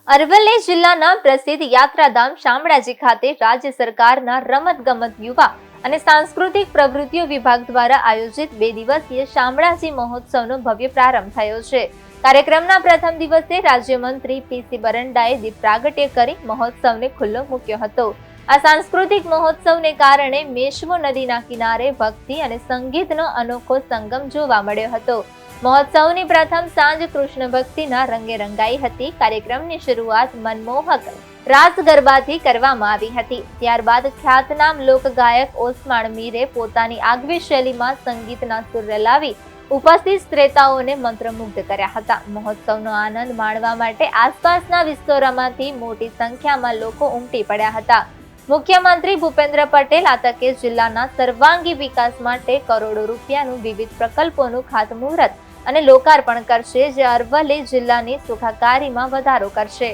અરવલ્લી જિલ્લાના પ્રસિદ્ધ યાત્રાધામ શામળાજી ખાતે રાજ્ય સરકારના રમતગમત યુવા અને સાંસ્કૃતિક પ્રવૃત્તિઓ વિભાગ દ્વારા આયોજિત 2 દિવસીય શામળાજી મહોત્સવનો ભવ્ય પ્રારંભ થયો છે। કાર્યક્રમના પ્રથમ દિવસે રાજ્યમંત્રી પીસી બરંડાએ દીપ પ્રાગટ્ય કરી મહોત્સવને ખુલ્લો મૂક્યો હતો। આ સાંસ્કૃતિક મહોત્સવને કારણે મેશ્વો નદીના કિનારે ભક્તિ અને સંગીતનો અનોખો સંગમ જોવા મળ્યો હતો। મહોત્સવની પ્રથમ સાંજ કૃષ્ણ ભક્તિના રંગે રંગાઈ હતી। કાર્યક્રમની શરૂઆત મનમોહક રાસ ગરબાથી કરવામાં આવી હતી। ત્યારબાદ ખ્યાતનામ લોકગાયક ઓસમાણ મીરે પોતાની આગવી શૈલીમાં સંગીતના સુર રેલાવી ઉપસ્થિત શ્રોતાઓને મંત્રમુગ્ધ કર્યા હતા। મહોત્સવનો આનંદ માણવા માટે આસપાસના વિસ્તારોમાંથી મોટી સંખ્યામાં લોકો ઉમટી પડ્યા હતા। મુખ્યમંત્રી ભૂપેન્દ્ર પટેલ આ તકે જિલ્લાના સર્વાંગી વિકાસ માટે કરોડો રૂપિયાનું વિવિધ પ્રકલ્પોનું ખાતમુહૂર્ત અને લોકાર્પણ કરશે, જે અરવલ્લી જિલ્લાની સુખાકારીમાં વધારો કરશે।